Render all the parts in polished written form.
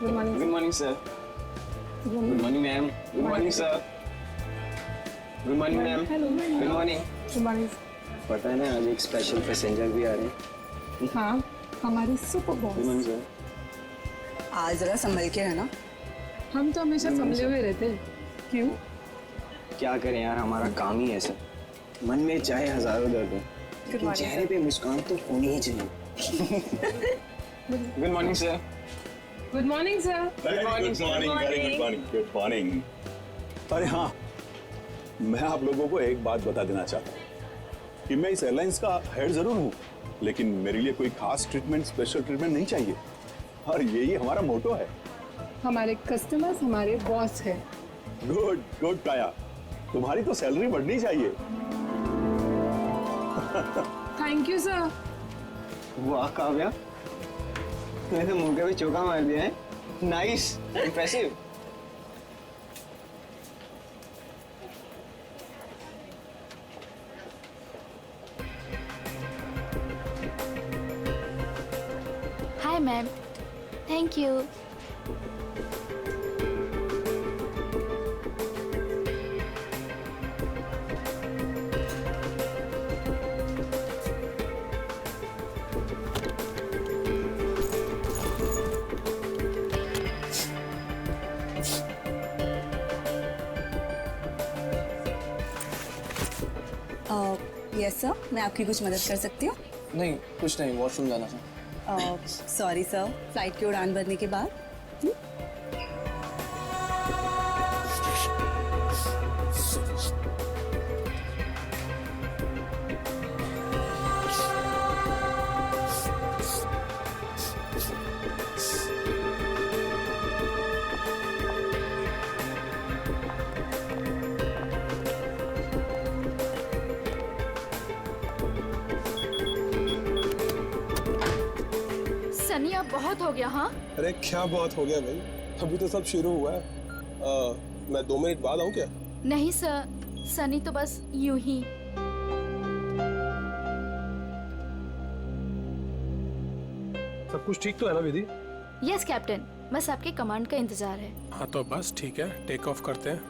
Good morning. Good morning sir. Good morning ma'am. Good morning sir. Good morning ma'am. Hello. Good morning. Good morning. पता है ना आज एक special passenger भी आ रहे हैं। हाँ, हमारे super good boss. Morning sir. आज जरा संभल के है ना। हम तो हमेशा संभले हुए रहते हैं। क्यों? क्या करें यार, हमारा काम ही ऐसा। मन में चाहे हजारों दर्द हो, लेकिन चेहरे पे मुस्कान तो होनी ही चाहिए। Good morning sir. Good morning sir. Very good morning, very good morning, good morning. अरे हाँ, मैं आप लोगों को एक बात बता देना चाहता हूँ कि मैं इस एयरलाइंस का हेड जरूर हूँ, लेकिन मेरे लिए कोई खास ट्रीटमेंट, स्पेशल ट्रीटमेंट नहीं चाहिए। और यही हमारा मोटो है। हमारे कस्टमर्स हमारे बॉस है। गुड गुड काया, तुम्हारी तो सैलरी बढ़नी चाहिए। Thank you sir. वाह काव्या, तूने तो मुंह पे भी चौका मार दिया है। Nice, impressive. Hi ma'am. Thank you. Yes sir, मैं आपकी कुछ मदद कर सकती हूँ? नहीं, कुछ नहीं, वॉशरूम जाना था। सॉरी सर, फ्लाइट की उड़ान भरने के बाद। सनी अब बहुत हो गया। हाँ, अरे क्या बहुत हो गया भाई, अभी तो सब शुरू हुआ है। मैं 2 मिनट बाद आऊँ क्या? नहीं सर, सनी तो बस यूं ही। सब कुछ ठीक तो है ना विधि? यस कैप्टन, बस आपके कमांड का इंतजार है। हाँ तो बस ठीक है, टेक ऑफ करते हैं।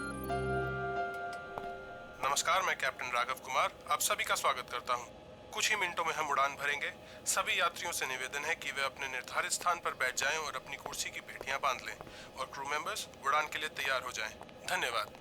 नमस्कार, मैं कैप्टन राघव कुमार आप सभी का स्वागत करता हूँ। कुछ ही मिनटों में हम उड़ान भरेंगे। सभी यात्रियों से निवेदन है कि वे अपने निर्धारित स्थान पर बैठ जाएं और अपनी कुर्सी की पेटियां बांध लें और क्रू मेंबर्स उड़ान के लिए तैयार हो जाएं। धन्यवाद।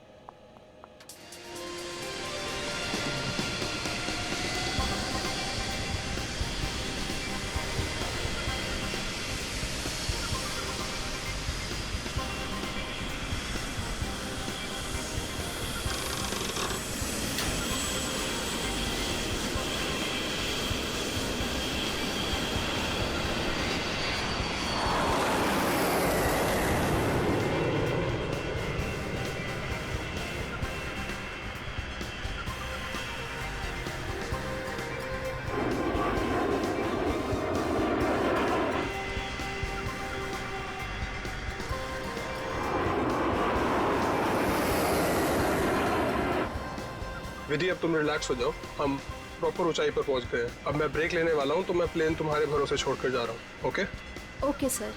विधि, अब तुम रिलैक्स हो जाओ, हम प्रॉपर ऊंचाई पर पहुंच गए हैं। अब मैं ब्रेक लेने वाला हूं, तो मैं प्लेन तुम्हारे भरोसे छोड़कर जा रहा हूं। Okay? Okay sir.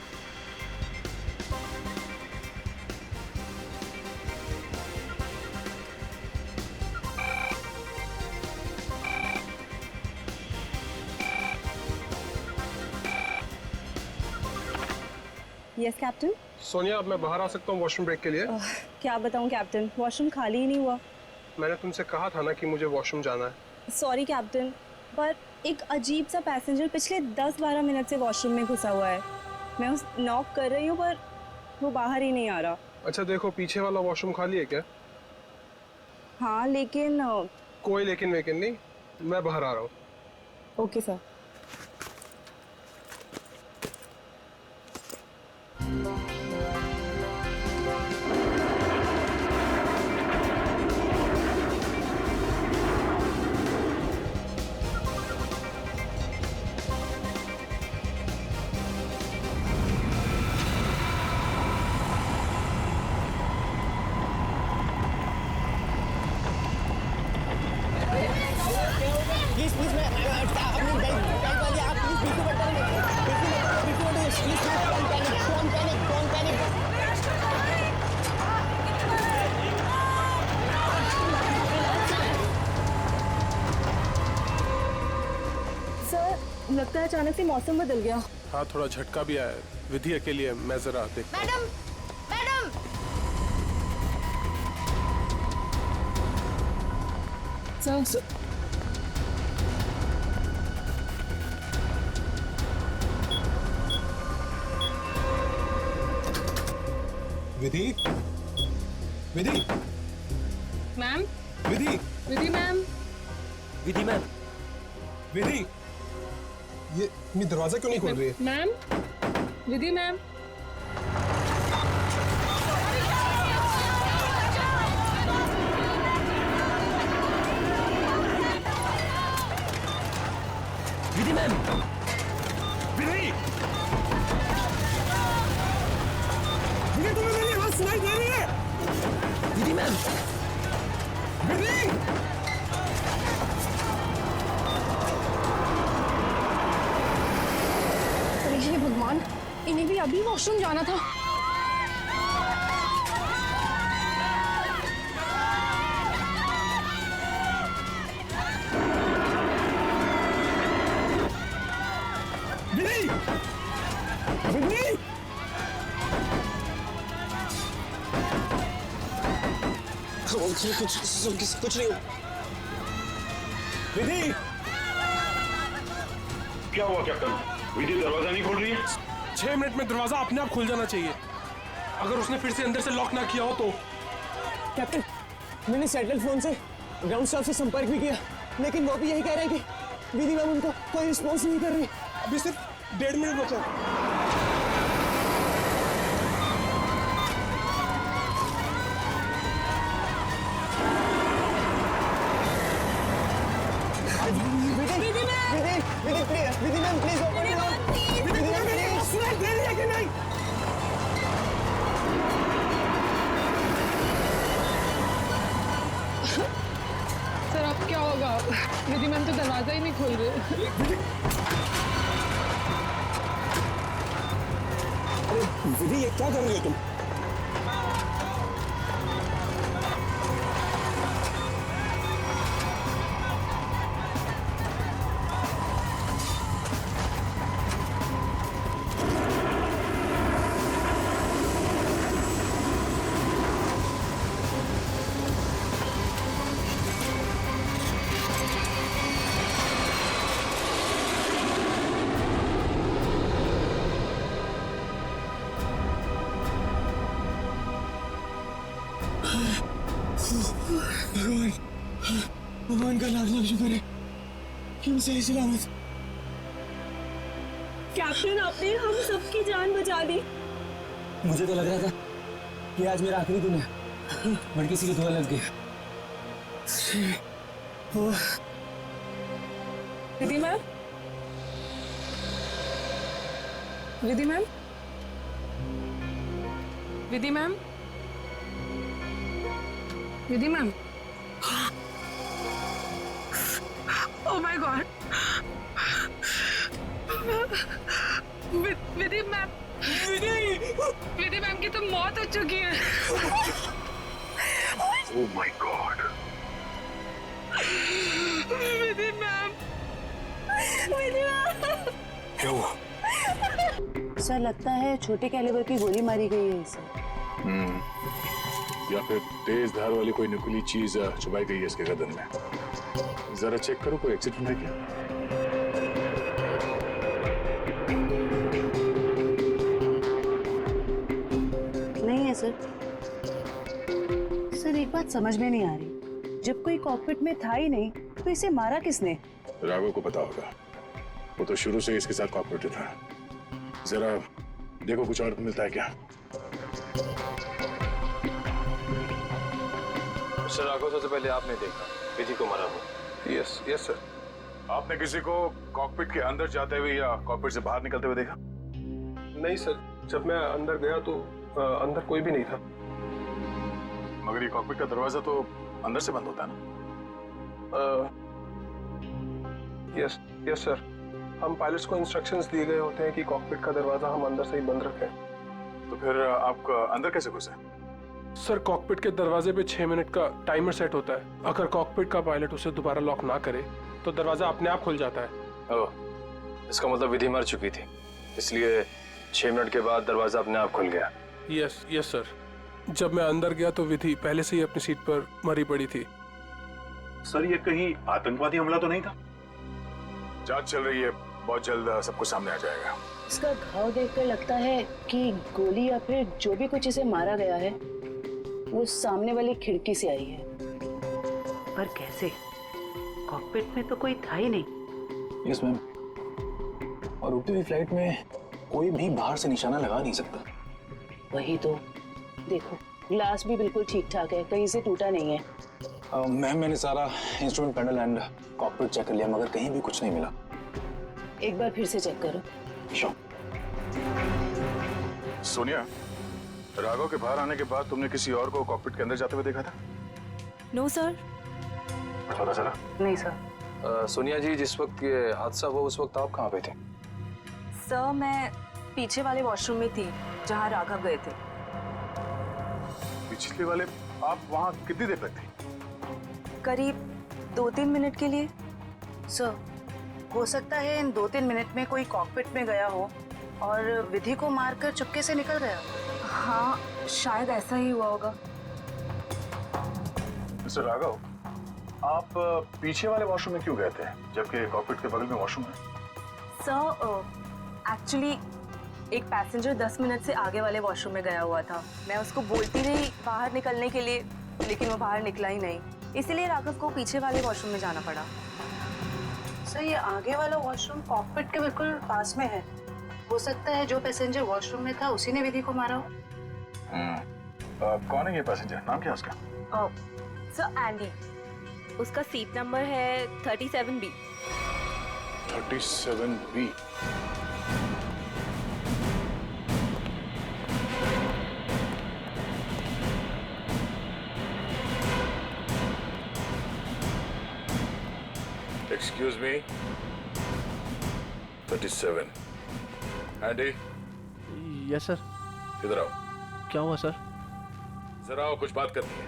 Yes captain. Sonia, अब मैं बाहर आ सकता हूं वॉशरूम ब्रेक के लिए? क्या बताऊँ कैप्टन, वॉशरूम खाली ही नहीं हुआ। मैंने तुमसे कहा था ना कि मुझे वॉशरूम जाना है। सॉरी कैप्टन, पर एक अजीब सा पैसेंजर पिछले 10-12 मिनट से वॉशरूम में घुसा हुआ है। मैं उस नॉक कर रही हूँ पर वो बाहर ही नहीं आ रहा। अच्छा देखो, पीछे वाला वॉशरूम खाली है क्या? हाँ लेकिन कोई लेकिन वेकिन नहीं, मैं बाहर आ रहा हूँ। Okay sir. Please, सर लगता है अचानक से मौसम बदल गया। हाँ, थोड़ा झटका भी आया। विधि अकेली है, मैं जरा देखता हूँ। मैडम मैडम सर विधि, विधि, मैम, विधि, विधि मैम, विधि मैम, विधि, ये दरवाजा क्यों नहीं खोल रही है? Ma'am, Vidhi ma'am. Vidhi ma'am, विधि, विधि तुम्हें मेरी आवाज सुनाई दे रही है? विधि मैम, विधि, अरे हे भगवान, इन्हें भी अभी वॉशरूम जाना था। विधि, विधि, कुछ नहीं। विधि, क्या हुआ कैप्टन? विधि दरवाजा नहीं खोल रही है? 6 मिनट में दरवाजा अपने आप खुल जाना चाहिए। अगर उसने फिर से अंदर से लॉक ना किया हो तो। कैप्टन, मैंने सैटेलाइट फोन से ग्राउंड स्टाफ से संपर्क भी किया, लेकिन वो भी यही कह रहे हैं कि विधि मैम उनको कोई रिस्पॉन्स नहीं कर रही। अभी सिर्फ 1.5 मिनट बचा। Vidhi ma'am please open it up. Vidhi ma'am please सुनाई दे रही है कि नहीं? सर अब क्या होगा? विधि मैम तो दरवाजा ही नहीं खोल रहे। विधि, ये क्या कर रही हो तुम? भगवान का लाख लाख शुक्र है कि हम सही सलामत। कैप्टन, आपने हम सबकी जान बचा दी। मुझे तो लग रहा था कि आज मेरा आखिरी दिन है, बट किसी की दुआ लग गई। Vidhi ma'am, Vidhi ma'am, Vidhi ma'am, Vidhi ma'am. Oh my God, Vidhi ma'am, Vidhi ma'am की तो मौत हो चुकी है। Oh my God. Vidhi ma'am, क्या हुआ? सर लगता है छोटे कैलिबर की गोली मारी गई है इसे। या फिर तेज धार वाली कोई नुकीली चीज छुपाई गई है इसके गर्दन में। जरा चेक करो, कोई एक्सीडेंट है क्या? नहीं है सर। सर एक बात समझ में नहीं आ रही, जब कोई कॉकपिट में था ही नहीं तो इसे मारा किसने? राघव को पता होगा, वो तो शुरू से इसके साथ कॉपरेटिव था। जरा देखो कुछ और मिलता है क्या? सर राघव, सबसे पहले आपने देखा विधि को मारा हुआ। Yes yes sir. आपने किसी को कॉकपिट के अंदर जाते हुए या कॉकपिट से बाहर निकलते हुए देखा? नहीं सर, जब मैं अंदर गया तो अंदर कोई भी नहीं था। मगर ये कॉकपिट का दरवाजा तो अंदर से बंद होता है ना? यस यस सर, हम पायलट्स को इंस्ट्रक्शंस दिए गए होते हैं कि कॉकपिट का दरवाजा हम अंदर से ही बंद रखें। तो फिर आप अंदर कैसे घुसे? सर कॉकपिट के दरवाजे पे 6 मिनट का टाइमर सेट होता है। अगर कॉकपिट का पायलट उसे दोबारा लॉक ना करे तो दरवाजा अपने आप खुल जाता है। ओह, इसका मतलब विधि मर चुकी थी, इसलिए 6 मिनट के बाद दरवाजा अपने आप खुल गया। Yes yes sir. जब मैं अंदर गया तो विधि पहले से ही अपनी सीट पर मरी पड़ी थी। सर ये कहीं आतंकवादी हमला तो नहीं था? जांच चल रही है, बहुत जल्द सब कुछ सामने आ जाएगा। इसका घाव देखकर लगता है कि गोली या फिर जो भी कुछ इसे मारा गया है वो सामने वाली खिड़की से आई है। पर कैसे? कॉकपिट में तो कोई था ही नहीं। Yes ma'am. और उड़ती हुई फ्लाइट में कोई भी बाहर से निशाना लगा नहीं सकता। वही तो, देखो ग्लास भी बिल्कुल ठीक ठाक है, कहीं से टूटा नहीं है। मैम मैंने सारा instrument panel and cockpit check कर लिया, मगर कहीं भी कुछ नहीं मिला। एक बार फिर से चेक करो। सोनिया, राघव के बाहर आने के बाद तुमने किसी और को कॉकपिट के अंदर जाते हुए देखा था? No sir. पता चला? नहीं सर। सोनिया जी, जिस वक्त ये हादसा हुआ उस वक्त आप कहाँ पे थे? सर मैं पीछे वाले वॉशरूम में थी जहाँ राघव गए थे। पिछले वाले? आप वहाँ कितनी देर तक थे? करीब 2-3 मिनट के लिए। सर, हो सकता है इन 2-3 मिनट में कोई कॉकपिट में गया हो और विधि को मारकर चुपके से निकल गया। हाँ, शायद ऐसा ही हुआ होगा। मिस्टर राघव, आप पीछे वाले वॉशरूम में क्यों गए थे जबकि कॉकपिट के बगल में वॉशरूम है? सर एक्चुअली एक पैसेंजर 10 मिनट से आगे वाले वॉशरूम में गया हुआ था। मैं उसको बोलती रही बाहर निकलने के लिए, लेकिन वो बाहर निकला ही नहीं, इसीलिए राघव को पीछे वाले वॉशरूम में जाना पड़ा। सर, ये आगे वाला वॉशरूम कॉकपिट के बिल्कुल पास में है। हो सकता है जो पैसेंजर वॉशरूम में था उसी ने विधि को मारा हो। कौन है ये पैसेंजर? नाम क्या है उसका? सर एंडी, उसका सीट नंबर है 37B। 37B। Excuse me. 37. Andy, yes sir. इधर आओ। क्या हुआ सर? जरा आओ, कुछ बात करनी है।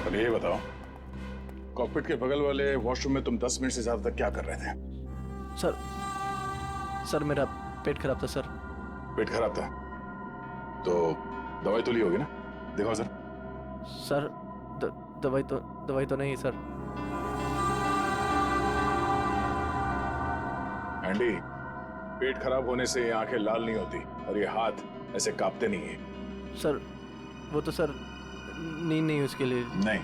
अब ये बताओ, कॉकपिट के बगल वाले वॉशरूम में तुम 10 मिनट से ज्यादा तक क्या कर रहे थे? सर मेरा पेट खराब था सर। पेट खराब था तो दवाई तो ली होगी ना? दिखाओ सर। सर दवाई तो नहीं सर। एंडी, पेट खराब होने से आंखें लाल नहीं होती और ये हाथ ऐसे कांपते नहीं है। सर वो तो सर नींद नहीं उसके लिए। नहीं,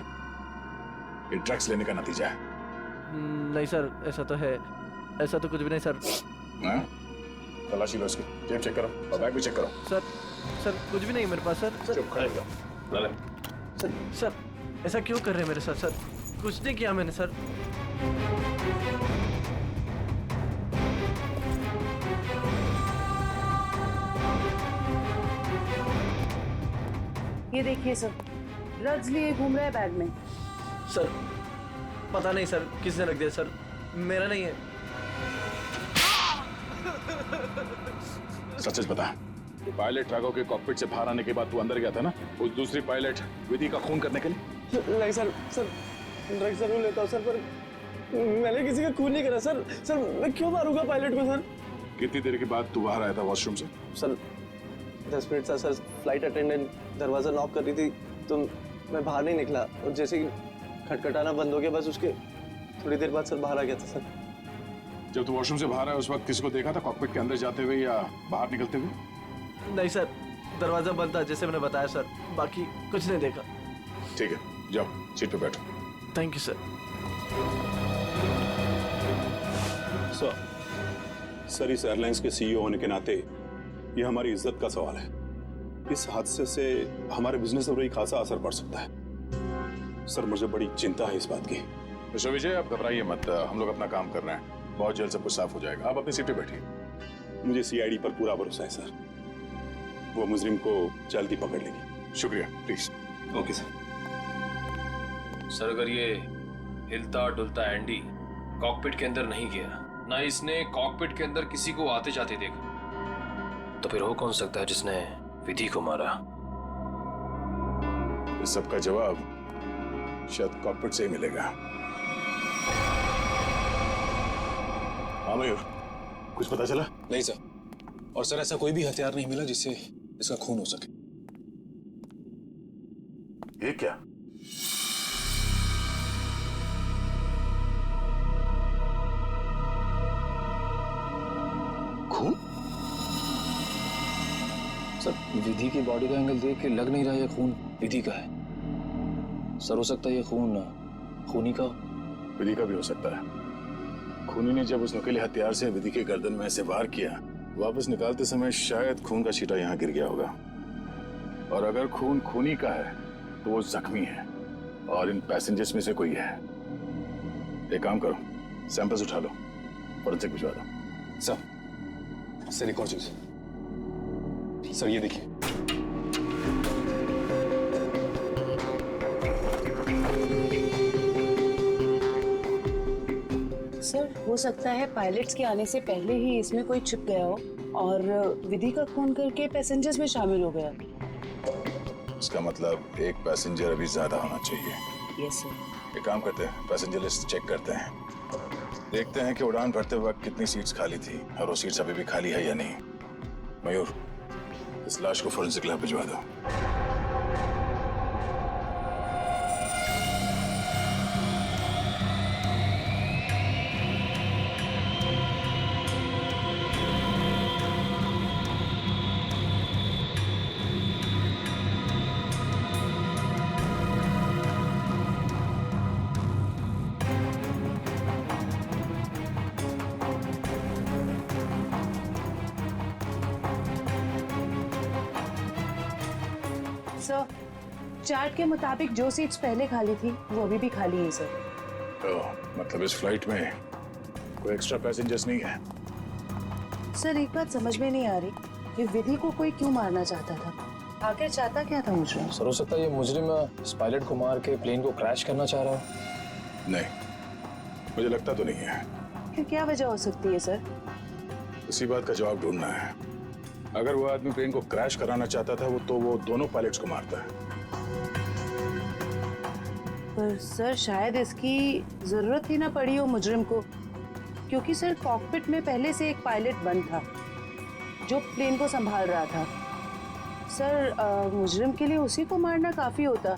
ये ड्रग्स लेने का नतीजा है। नहीं सर, ऐसा तो है, ऐसा तो कुछ भी नहीं सर। हाँ? तलाशी लो इसकी, जेब चेक करो और बैग भी चेक करो। सर कुछ भी नहीं मेरे पास सर। चुप खड़े हो जाओ। सर ऐसा क्यों कर रहे हैं मेरे साथ सर? कुछ नहीं किया मैंने सर। ये देखिए सर, ड्रग्स लिए घूम रहा है बैग में। सर पता नहीं सर किसने रख दिया सर, मेरा नहीं है। सच बता, पायलट राघव के कॉकपिट से बाहर आने के बाद तू अंदर गया था ना उस दूसरी पायलट विधि का खून करने के लिए? नहीं सर, ड्रग्स जरूर लेता हूँ सर, पर मैंने किसी का खून नहीं करा सर। सर मैं क्यों मारूंगा पायलट को सर? कितनी देर के बाद तू बाहर आया था वॉशरूम से? सर 10 मिनट था सर। फ्लाइट अटेंडेंट दरवाजा नॉक कर रही थी तो मैं बाहर नहीं निकला, और जैसे ही खटखटाना बंद हो गया बस उसके थोड़ी देर बाद सर बाहर आ गया था सर। जब तू वॉशरूम से बाहर आया उस वक्त किसी को देखा था कॉकपिट के अंदर जाते हुए या बाहर निकलते हुए? नहीं सर, दरवाजा बंद था जैसे मैंने बताया सर, बाकी कुछ नहीं देखा। ठीक है, जाओ सीट पे बैठो। Thank you sir. सर इस एयरलाइंस के सीईओ होने के नाते ये हमारी इज्जत का सवाल है। इस हादसे से हमारे बिजनेस पर भी खासा असर पड़ सकता है। सर मुझे बड़ी चिंता है इस बात की। मिस्टर विजय, आप घबराइए मत, हम लोग अपना काम कर रहे हैं, बहुत जल्द सब कुछ साफ हो जाएगा। आप अपनी सीट पे बैठिए। मुझे सीआईडी पर पूरा भरोसा है सर, वो मुजरिम को जल्दी पकड़ लेगी। शुक्रिया, प्लीज। Okay sir. सर अगर ये हिलता डुलता एंडी कॉकपिट के अंदर नहीं गया, ना इसने कॉकपिट के अंदर किसी को आते जाते देखा। तो फिर हो कौन सकता है जिसने विधि को मारा? इस सब का जवाब शायद कॉकपिट से ही मिलेगा। हाँ मयूर, कुछ पता चला? नहीं सर, और सर ऐसा कोई भी हथियार नहीं मिला जिससे इसका खून हो सके। ये क्या? खून? सर विधि की बॉडी का एंगल देख के लग नहीं रहा ये खून विधि का है। सर हो सकता है ये खून खूनी का। विधि का भी हो सकता है। खूनी ने जब उस नुकीले हथियार से विधि के गर्दन में ऐसे वार किया, वापस निकालते समय शायद खून का छींटा यहाँ गिर गया होगा। और अगर खून खूनी का है तो वो जख्मी है और इन पैसेंजर्स में से कोई है। एक काम करो, सैंपल्स उठा लो, फॉरेंसिक भिजवा दो। सर एक और चीज सर, ये देखिए। सर हो सकता है पायलट्स के आने से पहले ही इसमें कोई छिप गया हो और विधि का खून करके पैसेंजर्स में शामिल हो गया। इसका मतलब एक पैसेंजर अभी ज्यादा होना चाहिए। Yes sir. एक काम करते हैं, पैसेंजर लिस्ट चेक करते हैं, देखते हैं कि उड़ान भरते वक्त कितनी सीट्स खाली थी और वो सीट्स अभी भी खाली है या नहीं। मयूर, इस लाश को फोरेंसिक लैब भिजवा दो। सर चार्ट के मुताबिक जो सीट्स पहले खाली थी वो अभी भी खाली है सर। मतलब इस फ्लाइट में कोई एक्स्ट्रा पैसेंजर्स नहीं है? सर एक बात समझ में नहीं आ रही कि विधि को कोई क्यों मारना चाहता था, आखिर चाहता क्या था मुजरिम? सर हो सकता है ये मुजरिम इस पायलट को मार के प्लेन को क्रैश करना चाह रहा है। नहीं, मुझे लगता तो नहीं है। फिर क्या वजह हो सकती है सर? इसी बात का जवाब ढूंढना है। अगर वो आदमी प्लेन को क्रैश कराना चाहता था वो दोनों पायलट्स को मारता है। पर सर शायद इसकी जरूरत ही ना पड़ी हो मुजरिम को, क्योंकि सर कॉकपिट में पहले से एक पायलट बंद था जो प्लेन को संभाल रहा था। सर मुजरिम के लिए उसी को मारना काफी होता।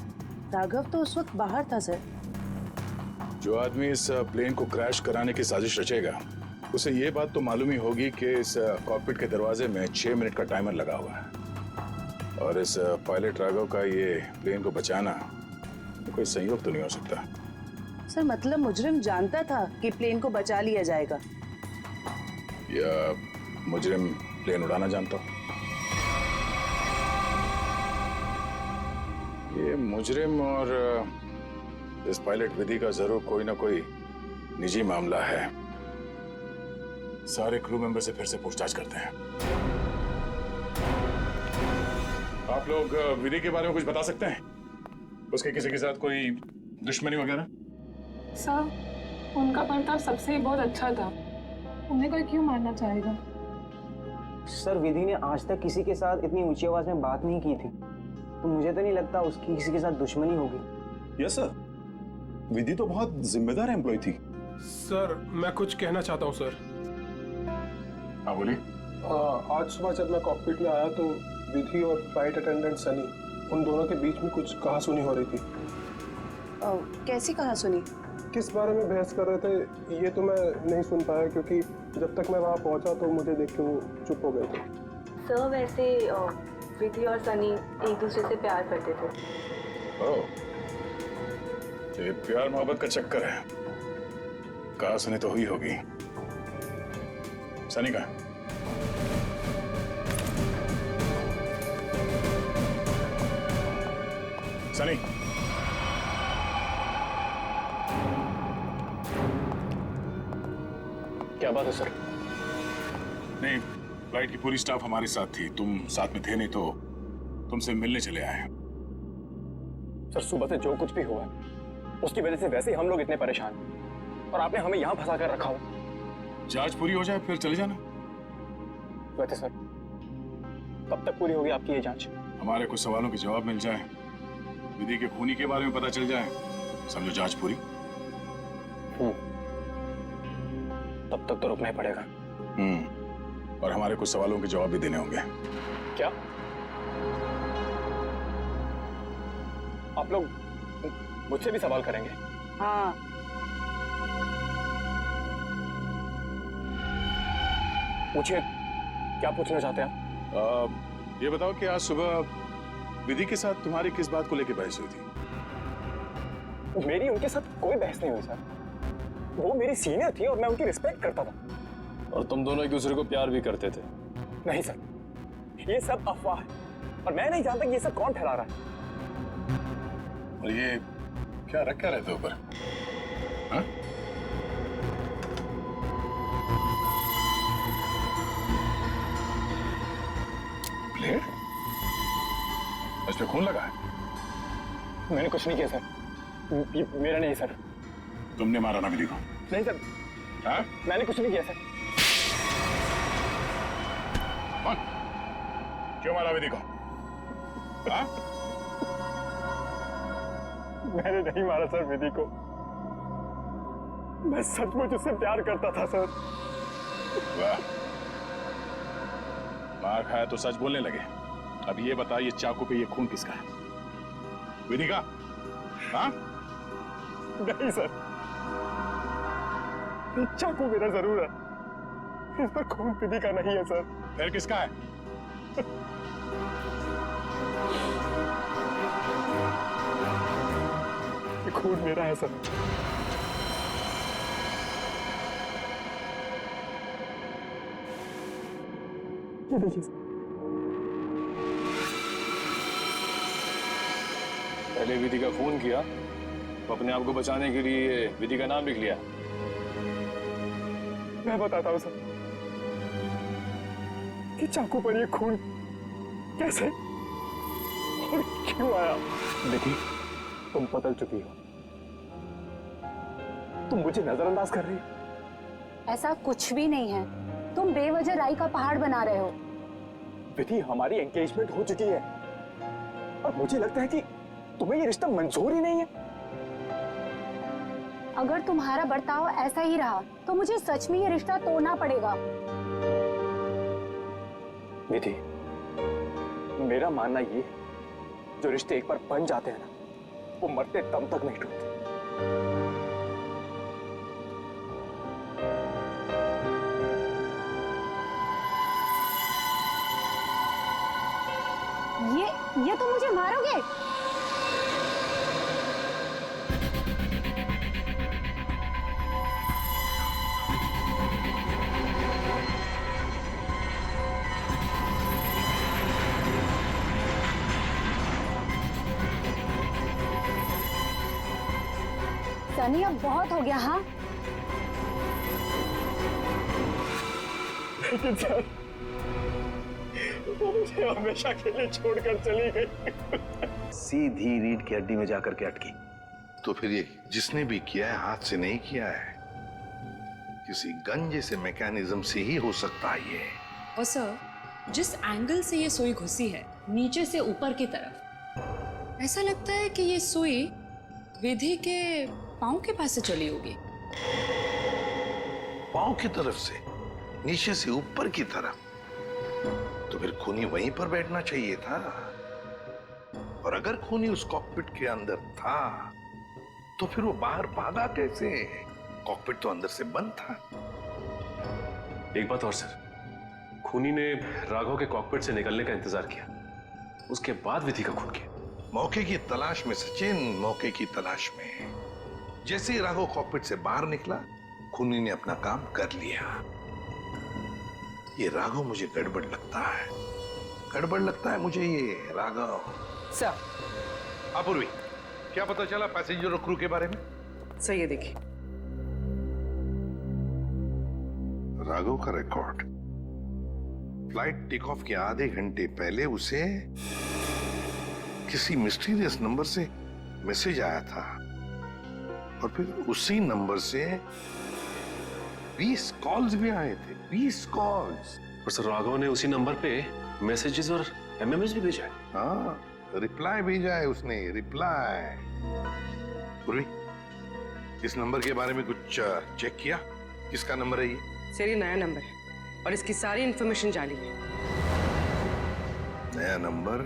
राघव तो उस वक्त बाहर था सर। जो आदमी इस प्लेन को क्रैश कराने की साजिश रचेगा उसे ये बात तो मालूम ही होगी कि इस कॉकपिट के दरवाजे में 6 मिनट का टाइमर लगा हुआ है और इस पायलट राघव का ये प्लेन को बचाना तो कोई संयोग तो नहीं हो सकता। सर मतलब मुजरिम जानता था कि प्लेन को बचा लिया जाएगा, या मुजरिम प्लेन उड़ाना जानता हो? ये मुजरिम और इस पायलट विधि का जरूर कोई ना कोई निजी मामला है। सारे क्रू मेंबर से फिर से पूछताछ करते हैं। आप लोग विधि के बारे में कुछ बता सकते हैं? उसके किसी के साथ कोई दुश्मनी वगैरह? सर उनका बर्ताव सबसे बहुत अच्छा था, उन्हें कोई क्यों मारना चाहेगा? सर विधि ने आज तक किसी के साथ इतनी ऊंची आवाज में बात नहीं की थी, तो मुझे तो नहीं लगता उसकी किसी के साथ दुश्मनी होगी। यस सर, विधि तो बहुत जिम्मेदार एम्प्लॉय थी। सर मैं कुछ कहना चाहता हूँ सर। हाँ बोलिए। आज सुबह जब मैं कॉकपिट में आया तो विधि और फ्लाइट अटेंडेंट सनी, उन दोनों के बीच में कुछ कहासुनी हो रही थी। कैसी कहासुनी? किस बारे में बहस कर रहे थे ये तो मैं नहीं सुन पाया, क्योंकि जब तक मैं वहाँ पहुँचा तो मुझे देख के वो चुप हो गए थे। सर वैसे विधि और सनी एक दूसरे से प्यार करते थे। ओह, ये प्यार मोहब्बत का चक्कर है। कहासुनी तो हुई होगी। सनी का सनी, क्या बात है सर? नहीं, फ्लाइट की पूरी स्टाफ हमारे साथ थी, तुम साथ में थे नहीं तो तुमसे मिलने चले आए। सर सुबह से जो कुछ भी हुआ उसकी वजह से वैसे ही हम लोग इतने परेशान। और आपने हमें यहाँ फंसा कर रखा हो। जांच पूरी हो जाए फिर चले जाना। वैसे सर, कब तक पूरी होगी आपकी ये जांच? हमारे कुछ सवालों के जवाब मिल जाए, विधि के खूनी के बारे में पता चल जाए, समझो जांच पूरी। तब तक तो रुकना ही पड़ेगा। और हमारे कुछ सवालों के जवाब भी देने होंगे। क्या आप लोग मुझसे भी सवाल करेंगे? हाँ, पूछिए, क्या पूछना चाहते हैं आप? ये बताओ कि आज सुबह विधि के साथ तुम्हारी किस बात को लेकर बहस हुई थी? मेरी उनके साथ कोई बहस नहीं हुई सर। वो मेरी सीनियर थी और मैं उनकी रिस्पेक्ट करता था। और तुम दोनों एक दूसरे को प्यार भी करते थे? नहीं सर, ये सब अफवाह है और मैं नहीं जानता कि ये सब कौन फैला रहा है। और ये क्या रख क्या रहते ऊपर? हाँ? ब्लेड? इस पे खून लगा है? मैंने कुछ नहीं किया सर। ये मेरा नहीं सर। तुमने मारा ना विधि को? नहीं सर। हाँ? मैंने कुछ नहीं किया सर। कौन? क्यों मारा विधि को? हाँ? मैंने नहीं मारा सर विधि को। मैं सचमुच उससे प्यार करता था सर। वाह, मार खाया तो सच बोलने लगे। अब ये बता, ये चाकू पे ये खून किसका है? विधि का? हाँ? नहीं सर, ये चाकू मेरा जरूर है। इस पर खून विधि का नहीं है सर। फिर किसका है? ये खून मेरा है सर। ये देखिए सर। पहले विधि का खून किया तो अपने आप को बचाने के लिए विधि का नाम लिख लिया। मैं बताता हूँ सर कि चाकू पर ये खून कैसे और क्यों आया। देखिए, तुम बदल चुकी हो। तुम मुझे नजरअंदाज कर रही हो। ऐसा कुछ भी नहीं है। तुम बेवजह राई का पहाड़ बना रहे हो। विधि, हमारी एंगेजमेंट हो चुकी है और मुझे लगता है कि तुम्हें ये रिश्ता मंजूर ही नहीं है। अगर तुम्हारा बर्ताव ऐसा ही रहा तो मुझे सच में ये रिश्ता तोड़ना पड़ेगा। विधि, मेरा मानना ये है, जो रिश्ते एक बार बन जाते हैं ना, वो मरते दम तक नहीं टूटते। ये तुम मुझे मारोगे? सनी, अब बहुत हो गया। हाँ, लेकिन सर, वो मुझे हमेशा के लिए छोड़कर चली गई। सीधी रीढ़ की हड्डी में जाकर के अटकी। तो फिर ये जिसने भी किया है हाथ से नहीं किया है, किसी गन जैसे मैकेनिज्म से ही हो सकता है ये। और सर, जिस एंगल से ये सुई घुसी है, नीचे से ऊपर की तरफ, ऐसा लगता है कि ये सुई विधि के पांव के पास से चली होगी। पांव की तरफ से, नीचे से ऊपर की तरफ? तो फिर खूनी वहीं पर बैठना चाहिए था। और अगर खूनी उस कॉकपिट के अंदर था तो फिर वो बाहर भागा कैसे? कॉकपिट तो अंदर से बंद था। एक बात और सर, खूनी ने राघव के कॉकपिट से निकलने का इंतजार किया, उसके बाद विधि का खून किया। मौके की तलाश में सचिन, मौके की तलाश में। जैसे ही राघव कॉकपिट से बाहर निकला, खूनी ने अपना काम कर लिया। ये राघव मुझे गड़बड़ लगता है, गड़बड़ लगता है मुझे ये राघव। सर, अपूर्वी, क्या पता चला पैसेंजर और क्रू के बारे में? सर ये देखिए, राघव का रिकॉर्ड। फ्लाइट टेक ऑफ के आधे घंटे पहले उसे किसी मिस्टीरियस नंबर से मैसेज आया था और फिर उसी नंबर से 20 कॉल्स भी आए थे, 20 कॉल्स। और सर राघव ने उसी नंबर पे मैसेजेस और एमएमएस भी भेजा है। हाँ, रिप्लाई भेजा है उसने, रिप्लाई। पूर्वी, इस नंबर के बारे में कुछ चेक किया? किसका नंबर है ये? सर ये नया नंबर है और इसकी सारी इंफॉर्मेशन जाली है। नया नंबर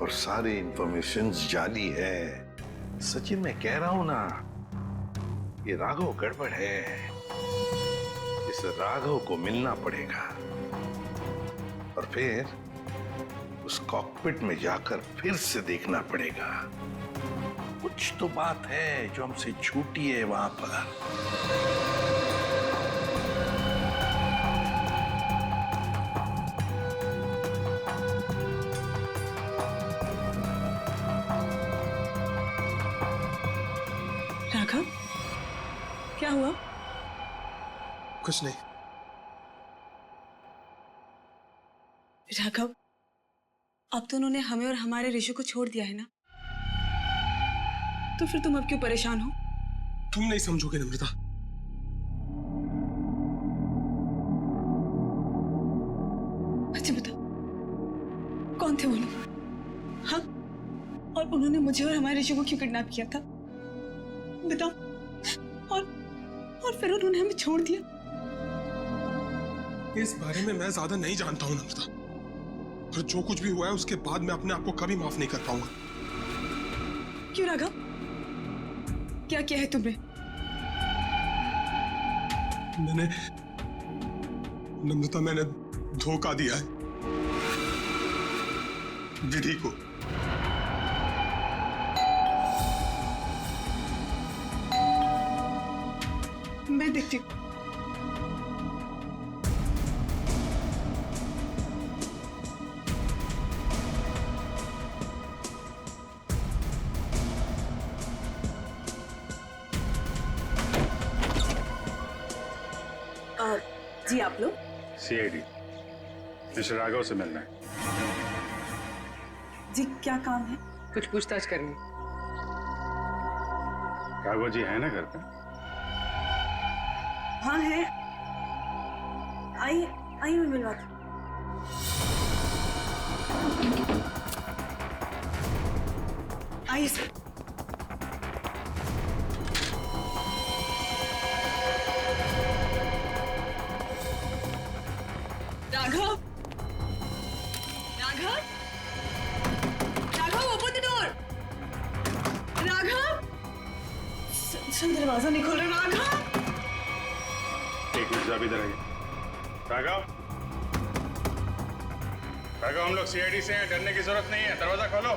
और सारी इंफॉर्मेशन जाली है। सचिन, मैं कह रहा हूं ना, ये राघव गड़बड़ है। इस राघव को मिलना पड़ेगा और फिर उस कॉकपिट में जाकर फिर से देखना पड़ेगा। कुछ तो बात है जो हमसे छूटी है वहां पर। राघव, क्या हुआ? कुछ नहीं। राघव, अब तो उन्होंने हमें और हमारे ऋषि को छोड़ दिया है ना, तो फिर तुम अब क्यों परेशान हो? तुम नहीं समझोगे नम्रता। अच्छा बता, कौन थे वो लोग? हाँ, और उन्होंने मुझे और हमारे ऋषि को क्यों किडनैप किया था? बताओ। और फिर उन्होंने हमें छोड़ दिया। इस बारे में मैं ज्यादा नहीं जानता हूं नम्रता, और जो कुछ भी हुआ है उसके बाद मैं अपने आप को कभी माफ नहीं कर पाऊंगा। क्यों राघव, क्या किया है तुमने? नम्रता, मैंने धोखा दिया है विधि को। मैं देखती हूँ। जी आप लोग? सीआईडी मिस्टर राघव से मिलना है। जी क्या काम है? कुछ पूछताछ करनी। राघव जी है ना घर पे? हाँ है। आई मैं मिलवाती हूँ। आइए sir. Raghav, open the door. Raghav, sir दरवाजा नहीं खोल रहे। राघव, एक मिनट, आप इधर आइए। राघव, हम लोग सीआईडी से हैं, डरने की जरूरत नहीं है, दरवाजा खोलो।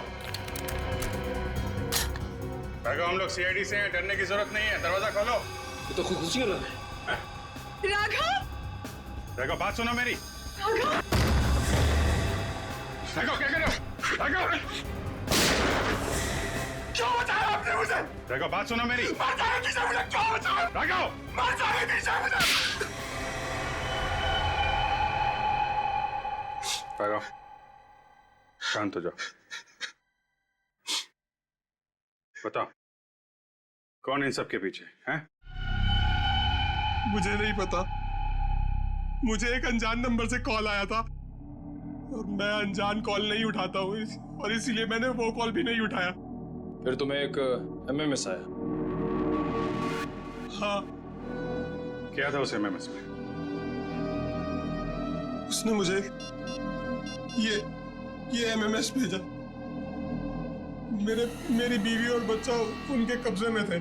राघव, हम लोग सीआईडी से हैं, डरने की जरूरत नहीं है, दरवाजा खोलो। ये तो खुदकुशी हो रहा है। राघव, बात सुनो मेरी। राघव क्या कर रहे हो? राघव, क्यों बताया आपने मुझे? राघव, बात सुनो मेरी। मर जाने दीजिए मुझे, क्यों बताया? राघव, मर जाने दीजिए मुझे। राघव, शांत हो जाओ। बताओ, कौन इन सब के पीछे है? मुझे नहीं पता। मुझे एक अनजान नंबर से कॉल आया था और मैं अनजान कॉल नहीं उठाता हूँ, और इसीलिए मैंने वो कॉल भी नहीं उठाया। फिर तुम्हें एक एमएमएस आया? हाँ। क्या था उस एमएमएस में? उसने मुझे ये एमएमएस भेजा। मेरी बीवी और बच्चा उनके कब्जे में थे।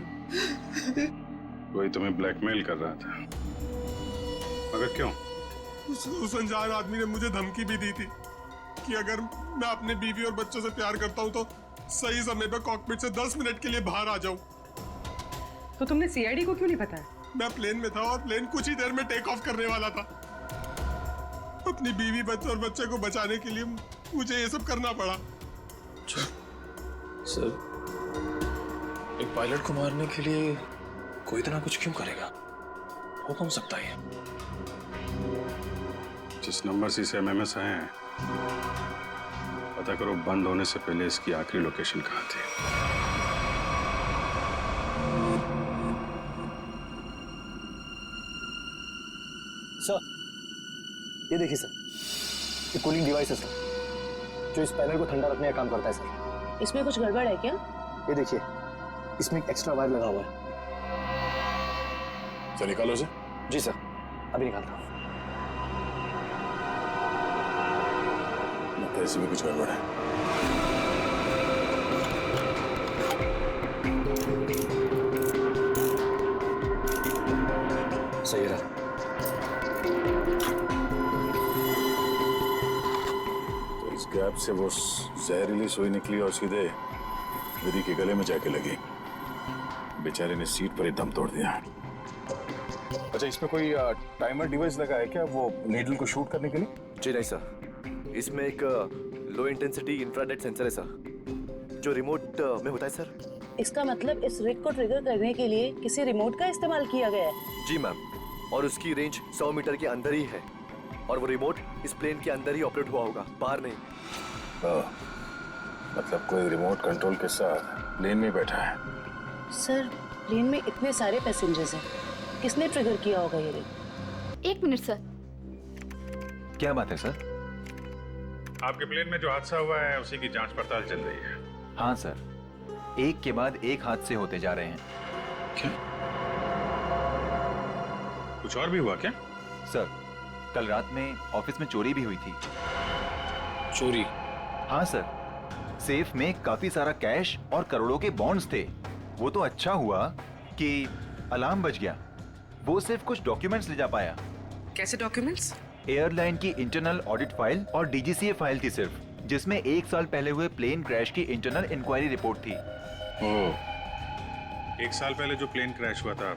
कोई तुम्हें ब्लैकमेल कर रहा था, मगर क्यों? उस अनजान आदमी ने मुझे धमकी भी दी थी कि अगर मैं अपने बीवी और बच्चों से प्यार करता हूं तो सही समय पर कॉकपिट से 10 मिनट के लिए बाहर आ जाऊं। तो तुमने सीआईडी को क्यों नहीं बताया? मैं प्लेन में था और प्लेन कुछ ही देर में टेक ऑफ करने वाला था। अपनी बीवी बच्चे और बच्चे को बचाने के लिए मुझे ये सब करना पड़ा। सर, एक पायलट को मारने के लिए कोई इतना कुछ क्यों करेगा? हो कौन सकता है? जिस नंबर से इसे एमएमएस आए हैं, पता करो बंद होने से पहले इसकी आखिरी लोकेशन कहाँ थी। सर, ये देखिए सर, ये कूलिंग डिवाइस है सर, जो इस पैनल को ठंडा रखने का काम करता है सर। इसमें कुछ गड़बड़ है क्या? ये देखिए, इसमें एक एक्स्ट्रा वायर लगा हुआ है। सर निकालो इसे। जी सर, अभी निकालता हूँ। लगता है इसमें कुछ गड़बड़ है। सही रहा। तो इस गैप से वो जहरीली सुई निकली और सीधे विधि के गले में जाके लगी। बेचारे ने सीट पर ही दम तोड़ दिया। अच्छा, इसमें कोई टाइमर डिवाइस लगा है क्या वो नीडल को शूट करने के लिए? जी नहीं सर, इसमें एक लो इंटेंसिटी इंफ्रारेड सेंसर है सर, जो रिमोट में होता है सर। इसका मतलब इस रिग को ट्रिगर करने के लिए किसी रिमोट का इस्तेमाल किया गया है? जी मैम, और उसकी रेंज 100 मीटर के अंदर ही है, और वो रिमोट इस प्लेन के अंदर ही ऑपरेट हुआ होगा, बाहर नहीं। मतलब कोई रिमोट कंट्रोल के साथ प्लेन में बैठा है। सर, प्लेन में इतने सारे पैसेंजर्स हैं, किसने ट्रिगर किया होगा ये रिग? 1 minute sir. क्या बात है सर? आपके प्लेन में जो हादसा हुआ है उसी की जांच पड़ताल चल रही है। हाँ सर, एक के बाद एक हादसे होते जा रहे हैं। क्या? कुछ और भी हुआ क्या? सर, कल रात में ऑफिस में चोरी भी हुई थी। चोरी? हाँ सर, सेफ में काफी सारा कैश और करोड़ों के बॉन्ड्स थे। वो तो अच्छा हुआ कि अलार्म बज गया, वो सिर्फ कुछ डॉक्यूमेंट्स ले जा पाया। कैसे डॉक्यूमेंट्स? एयरलाइन की इंटरनल ऑडिट फाइल और डीजीसीए फाइल थी सिर्फ, जिसमें 1 साल पहले हुए प्लेन क्रैश की इंटरनल इंक्वायरी रिपोर्ट थी। ओह, 1 साल पहले जो प्लेन क्रैश हुआ था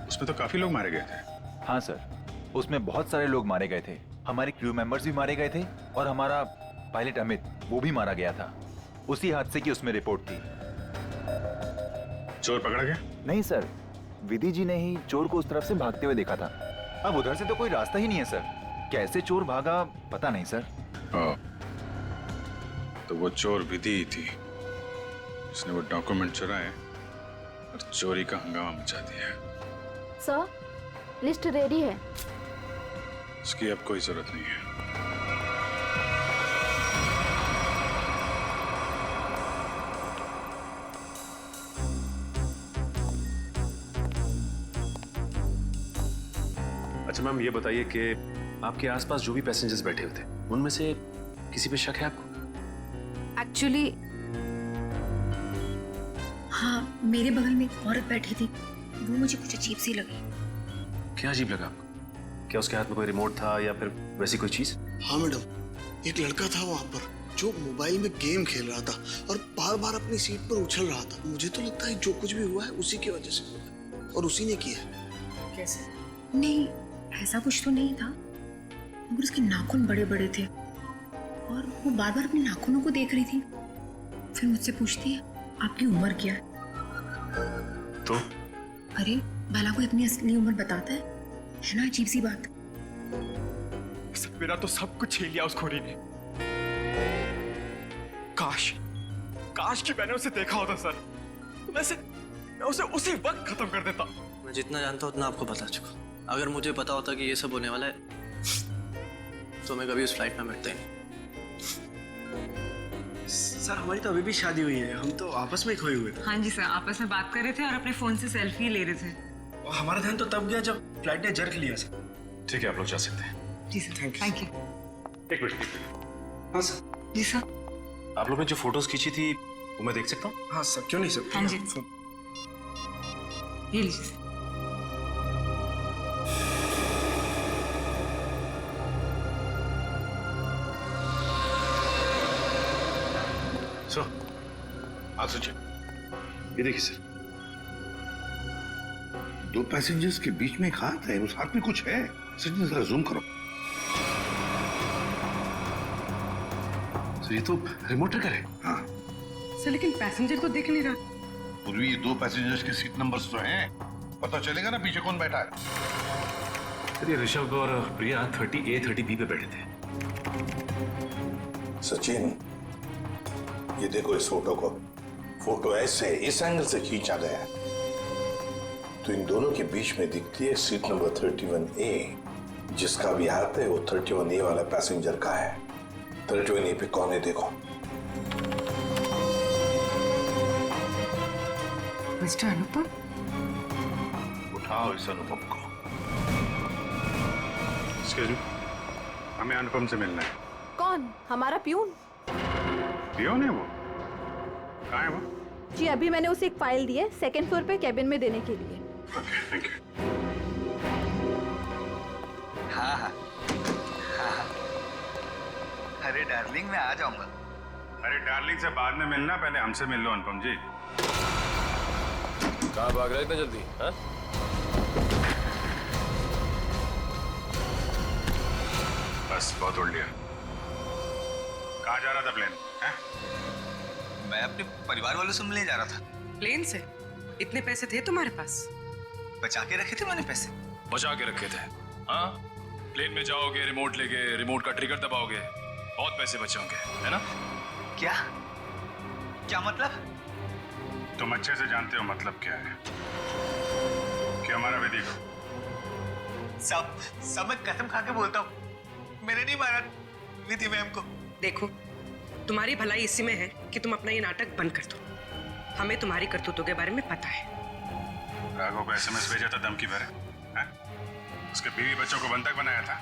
उसमें तो काफी लोग मारे गए थे। हाँ सर, उसमें बहुत सारे लोग मारे गए थे। हमारे क्रू मेंबर्स भी मारे गए थे और हमारा पायलट अमित, वो भी मारा गया था। उसी हादसे की उसमें रिपोर्ट थी। चोर पकड़ा गया? नहीं सर, विधि जी ने ही चोर को उस तरफ से भागते हुए देखा था। अब उधर से तो कोई रास्ता ही नहीं है सर, कैसे चोर भागा पता नहीं सर। तो वो चोर विधि ही थी, उसने वो डॉक्यूमेंट चुराए और चोरी का हंगामा मचा दिया। सर, लिस्ट रेडी है। इसकी अब कोई जरूरत नहीं है। अच्छा मैम, ये बताइए कि आपके आसपास जो भी पैसेंजर्स बैठे हुए थे उनमें से किसी पे शक है आपको? एक्चुअली हाँ, मेरे बगल में एक औरत बैठी थी, वो मुझे कुछ अजीब सी लगी। क्या अजीब लगा आपको? क्या उसके हाथ में कोई रिमोट था या फिर वैसी कोई चीज? हाँ मैडम, एक लड़का था वहाँ पर जो मोबाइल में गेम खेल रहा था और बार बार अपनी सीट पर उछल रहा था। मुझे तो लगता है जो कुछ भी हुआ है उसी की वजह से हुआ है और उसी ने किया। कैसे? नहीं, ऐसा कुछ तो नहीं था, मगर उसके नाखून बड़े बड़े थे और वो बार बार अपने नाखूनों को देख रही थी। फिर मुझसे पूछती है, आपकी उम्र क्या है? तो? अरे भला कोई अपनी असली उम्र बताता है ना? अजीब सी बात। सर, मेरा तो सब कुछ छीन लिया उस खोरी ने। काश कि मैंने उसे देखा होता सर, मैं उसे उसी वक्त खत्म कर देता। मैं जितना जानता हूँ उतना आपको बता चुका। अगर मुझे पता होता कि ये सब होने वाला है तो मैं कभी उस फ्लाइट में बैठता ही नहीं। सर, हमारी तो अभी भी शादी हुई है, हम तो आपस में ही खोए हुए थे। हाँ जी सर, आपस में बात कर रहे थे और अपने फोन से सेल्फी ले रहे थे। और हमारा ध्यान तो तब गया जब फ्लाइट ने जर्क लिया सर। ठीक है, आप लोग जा सकते हैं। जी सर, थैंक यू। एक मिनट। हाँ सर। जी सर। आप लोगों ने जो फोटोज खींची थी वो मैं देख सकता हूँ? हाँ सर, क्यों नहीं सर। हाँ जी, ये लीजिए सर। आप सोचिए, ये देखिए सर, 2 पैसेंजर्स के बीच में एक हाथ है, उस हाथ में कुछ है। सर जरा जूम करो। सर, ये तो रिमोट ट्रिगर है। हाँ सर, लेकिन पैसेंजर तो दिख नहीं रहा। पूर्वी, ये 2 पैसेंजर्स के सीट नंबर्स तो हैं, पता चलेगा ना पीछे कौन बैठा है। सर, ये ऋषभ और प्रिया 30A 30B पे बैठे थे। सचिन, ये देखो इस फोटो को। फोटो ऐसे इस एंगल से खींचा गया है तो इन दोनों के बीच में दिखती है सीट नंबर 31A जिसका भी हाथ है वो 31A वाला पैसेंजर का है। 31A पे कौन है देखो। मिस्टर अनुपम, उठाओ इस अनुपम को। एक्सक्यूज मी, हमें अनुपम से मिलना है। कौन? हमारा प्यून? पियोन है वो? कहाँ है वो? जी अभी मैंने उसे एक फाइल दी है 2nd फ्लोर पे कैबिन में देने के लिए। Okay, thank you. हाँ हाँ हाँ। अरे डार्लिंग मैं आ जाऊंगा। अरे डार्लिंग से बाद में मिलना, पहले हमसे मिल लो अनुपम जी। कहाँ भाग रहे इतना जल्दी? हाँ? बस बहुत उड़ लिया। कहाँ जा रहा था प्लेन? हैं? मैं अपने परिवार वालों से मिलने जा रहा था। प्लेन से? इतने पैसे थे तुम्हारे पास? बचा के रखे थे मैंने पैसे। बचा के रखे थे? हाँ, प्लेन में जाओगे, रिमोट लेके रिमोट का ट्रिगर दबाओगे, बहुत पैसे बचेंगे, है ना? क्या क्या मतलब? तुम अच्छे से जानते हो मतलब क्या है। क्या हमारा विधि को? सब मैं कसम खा के बोलता हूँ, मैंने नहीं मारा विधि मैम को। देखो, तुम्हारी भलाई इसी में है कि तुम अपना ये नाटक बंद कर दो। हमें तुम्हारी करतूतों के बारे में पता है। राघव को SMS भेजा था धमकी भरे, हैं? उसके बीवी बच्चों को बंधक बनाया था,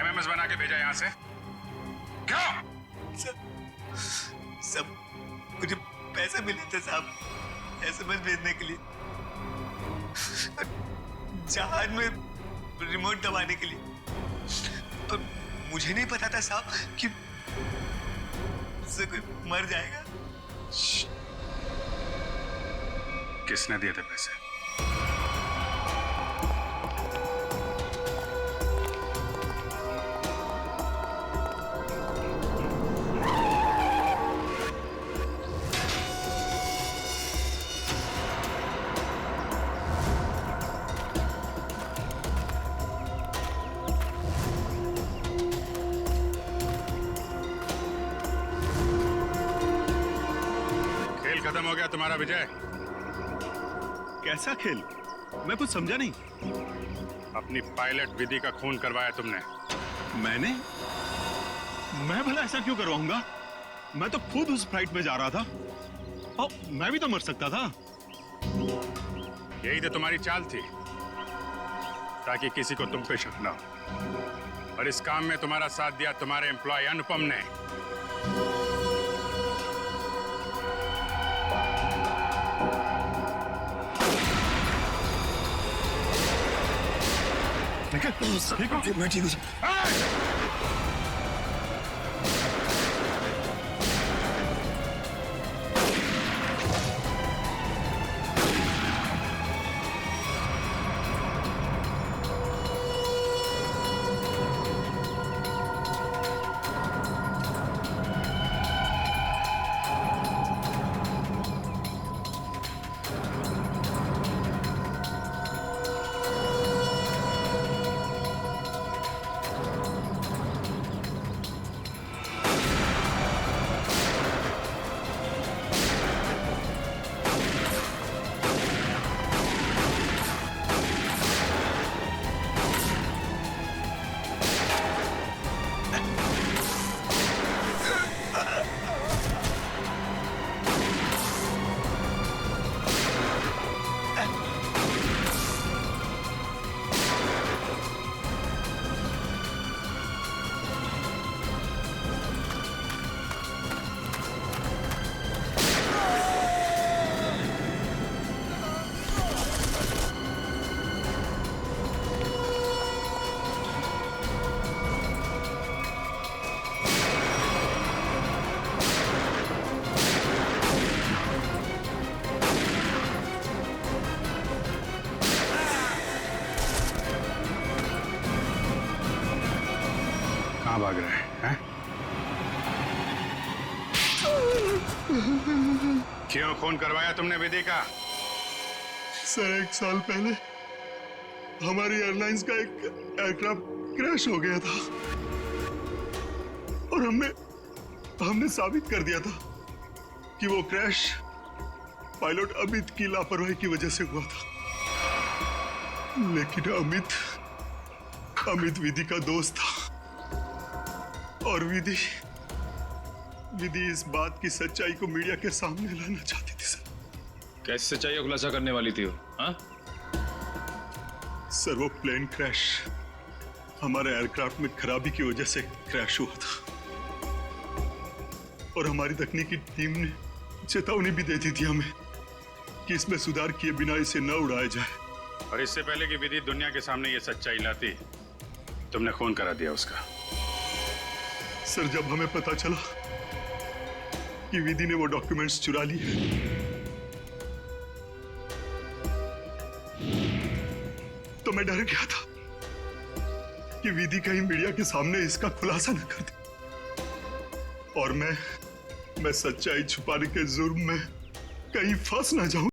MMS बना के भेजा यहाँ से। क्यों? सब मुझे पैसे मिले थे साहब SMS भेजने के लिए, जहाज में रिमोट दबाने के लिए। और मुझे नहीं पता था साहब कि उससे कोई मर जाएगा। किसने दिए थे पैसे? खत्म हो गया तुम्हारा विजय। कैसा खेल? मैं कुछ समझा नहीं। अपनी पायलट विधि का खून करवाया तुमने। मैं भला ऐसा क्यों करवाऊंगा? मैं तो खुद उस फ्लाइट में जा रहा था और मैं भी तो मर सकता था। यही तो तुम्हारी चाल थी, ताकि किसी को तुम पे शक ना हो। और इस काम में तुम्हारा साथ दिया तुम्हारे एम्प्लॉय अनुपम ने। ठीक है, मैं ठीक हूँ। कहाँ भाग रहे हैं? क्यों खून करवाया तुमने विधि का? सर, 1 साल पहले हमारी एयरलाइंस का एक एयरक्राफ्ट क्रैश हो गया था और हमने साबित कर दिया था कि वो क्रैश पायलट अमित की लापरवाही की वजह से हुआ था। लेकिन अमित विधि का दोस्त था और विधि इस बात की सच्चाई को मीडिया के सामने लाना चाहती थी सर। कैसी सच्चाई का खुलासा करने वाली थी वो? हाँ? सर वो प्लेन क्रैश हमारे एयरक्राफ्ट में खराबी की वजह से क्रैश हुआ था और हमारी तकनीकी टीम ने चेतावनी भी दे दी थी हमें कि इसमें सुधार किए बिना इसे न उड़ाया जाए। और इससे पहले कि विधि दुनिया के सामने ये सच्चाई लाती, तुमने खून करा दिया उसका। सर जब हमें पता चला कि विधि ने वो डॉक्यूमेंट्स चुरा लिए तो मैं डर गया था कि विधि कहीं मीडिया के सामने इसका खुलासा न कर दे और मैं सच्चाई छुपाने के जुर्म में कहीं फंस न जाऊं।